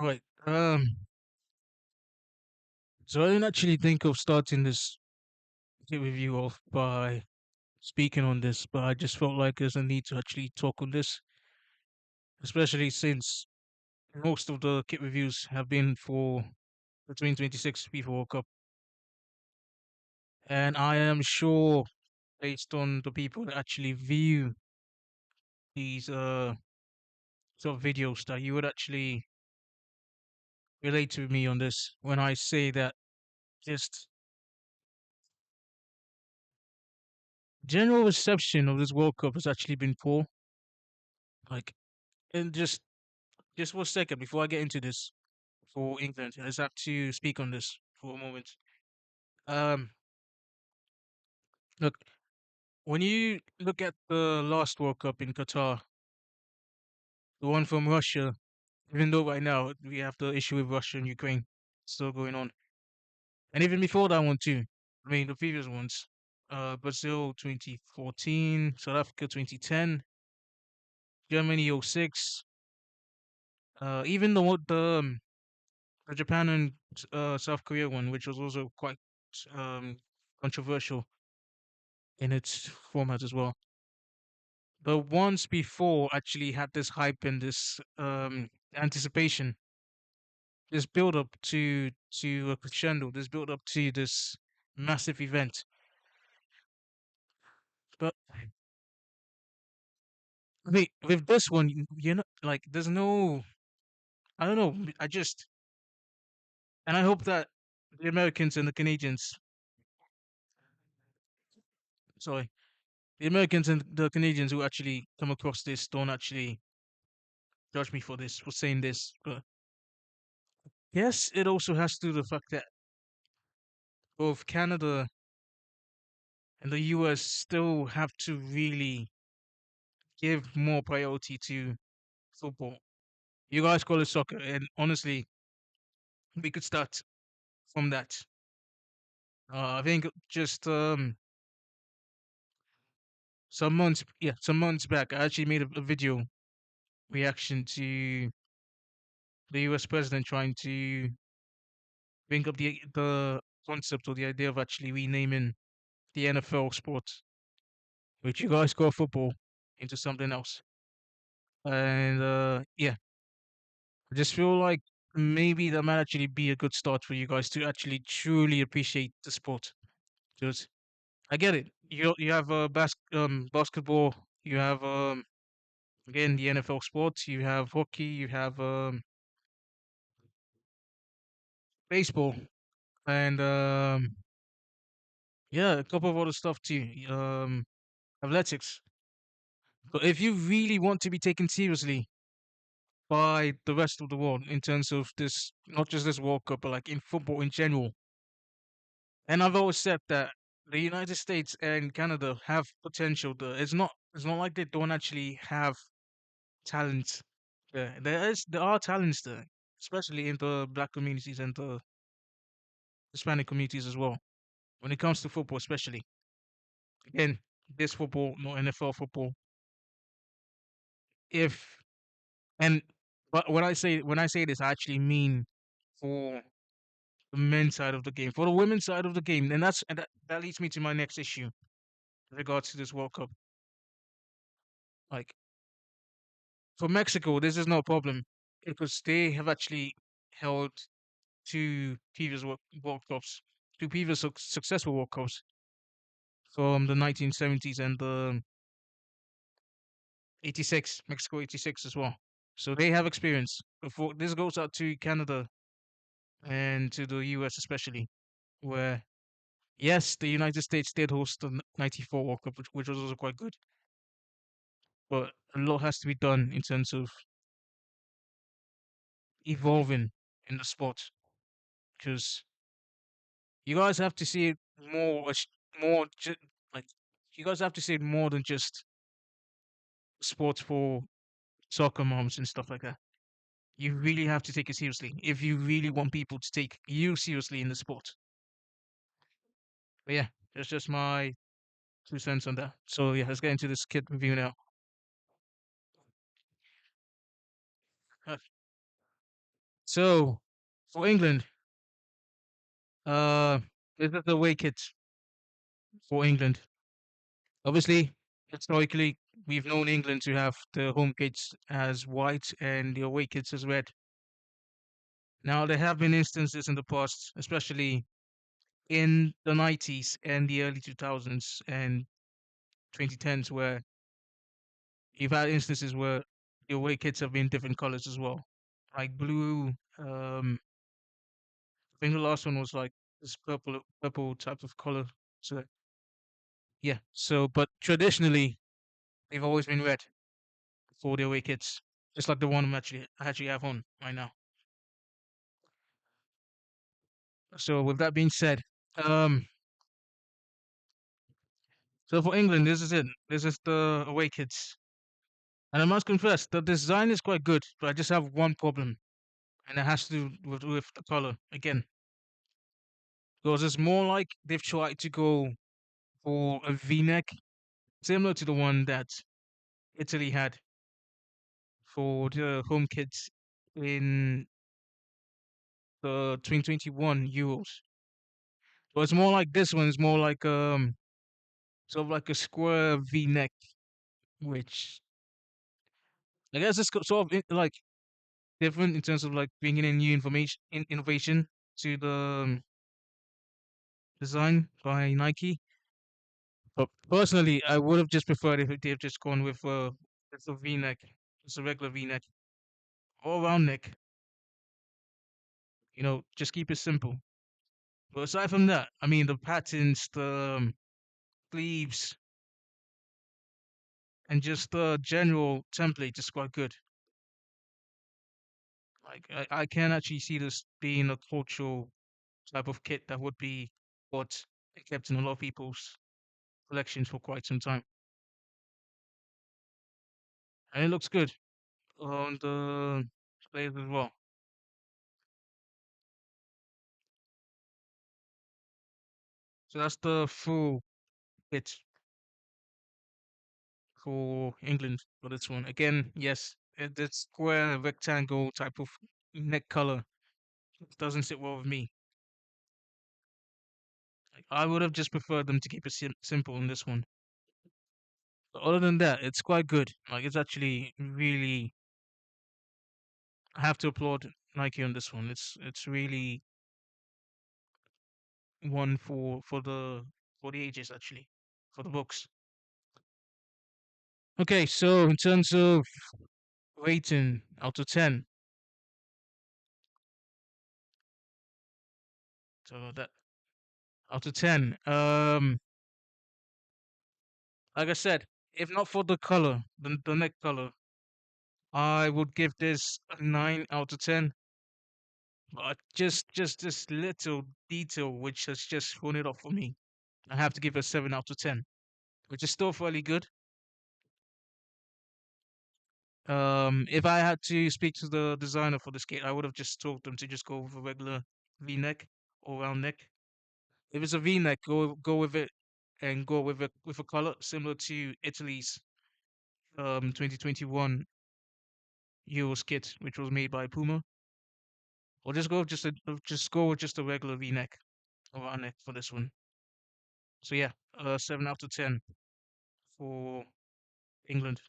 Right. So I didn't actually think of starting this review off by speaking on this, but I just felt like there's a need to actually talk on this, especially since most of the kit reviews have been for the 2026 FIFA World Cup, and I am sure, based on the people that actually view these sort of videos, that you would actually relate to me on this when I say that just general reception of this World Cup has actually been poor. Like, and just for a second before I get into this for England, I just have to speak on this for a moment. Um, Look, when you look at the last World Cup in Qatar, the one from Russia, even though right now we have the issue with Russia and Ukraine still going on, and even before that one too. I mean, the previous ones, Brazil 2014, South Africa 2010, Germany '06, even the Japan and South Korea one, which was also quite um controversial in its format as well. The ones before actually had this hype and this anticipation, this build up to a crescendo, this build up to this massive event. But I mean, with this one, you know, like there's no, I don't know, I just, and I hope that the Americans and the Canadians, sorry, the Americans and the Canadians who actually come across this don't actually judge me for this, for saying this. But yes, it also has to do with the fact that both Canada and the US still have to really give more priority to football. You guys call it soccer, and honestly, we could start from that. I think just some months back, I actually made a video reaction to the US president trying to bring up the concept or the idea of actually renaming the NFL sport, which you guys call football, into something else. And yeah, I just feel like maybe that might actually be a good start for you guys to actually truly appreciate the sport. Because I get it. You have basketball, you have again the NFL sports, you have hockey, you have baseball, and yeah, a couple of other stuff too. Athletics. But if you really want to be taken seriously by the rest of the world in terms of this, not just this World Cup, but like in football in general, and I've always said that the United States and Canada have potential. It's not like they don't actually have talent. Yeah, there are talents there, especially in the black communities and the Hispanic communities as well. When it comes to football, especially again, this football, no NFL football. If and but when I say this, I actually mean for the men's side of the game. For the women's side of the game, and that leads me to my next issue with regards to this World Cup. Like for Mexico, this is no problem because they have actually held two previous World Cups, two previous successful World Cups from the 1970s and the 86, Mexico 86 as well. So they have experience. Before this goes out to Canada and to the US especially, where yes, the United States did host the 94 World Cup, which was also quite good, but a lot has to be done in terms of evolving in the sport because you guys have to see it more like you guys have to see it more than just sports for soccer moms and stuff like that. You really have to take it seriously if you really want people to take you seriously in the sport. But yeah, that's just my 2 cents on that. So yeah, let's get into this kid review now. Uh, So for England, uh, this is the away kits for England. Obviously, historically, we've known England to have the home kits as white and the away kits as red. Now, there have been instances in the past, especially in the 90s and the early 2000s and 2010s, where you've had instances where the away kits have been different colors as well, like blue. I think the last one was like this purple type of color. So yeah. So, but traditionally, they've always been red for the away kits, just like the one I actually have on right now. So with that being said, um, so for England, this is it. This is the away kits, and I must confess, the design is quite good, but I just have one problem, and it has to do with the color again, because it's more like they've tried to go for a V-neck, similar to the one that Italy had for the home kits in the 2021 Euros. So it's more like this one is more like sort of like a square V-neck, which I guess it's sort of like different in terms of like bringing in new innovation to the design by Nike. But personally, I would have just preferred if they've just gone with a V-neck, just a regular V-neck or round neck. Just keep it simple. But aside from that, I mean, the patterns, the sleeves, and just the general template is quite good. Like I can actually see this being a cultural type of kit that would be what kept in a lot of people's collections for quite some time, and it looks good on the players as well. So that's the full kit for England for this one. Again, yes, it's square rectangle type of neck color. It doesn't sit well with me. Like, I would have just preferred them to keep it simple in this one. But other than that, it's quite good. Like it's actually really. I have to applaud Nike on this one. It's really one for the ages actually, for the books. Okay, so in terms of rating out of 10, so that out of 10, like I said, if not for the color, the neck color, I would give this a 9 out of 10. But just this little detail which has just thrown it off for me, I have to give it a 7 out of 10, which is still fairly good. If I had to speak to the designer for this kit, I would have just told them to just go with a regular V-neck or round neck. If it's a V-neck, go with it, and go with a color similar to Italy's 2021 Euros kit, which was made by Puma. Or just go with just a regular V-neck or round neck for this one. So yeah, 7 out of 10 for England.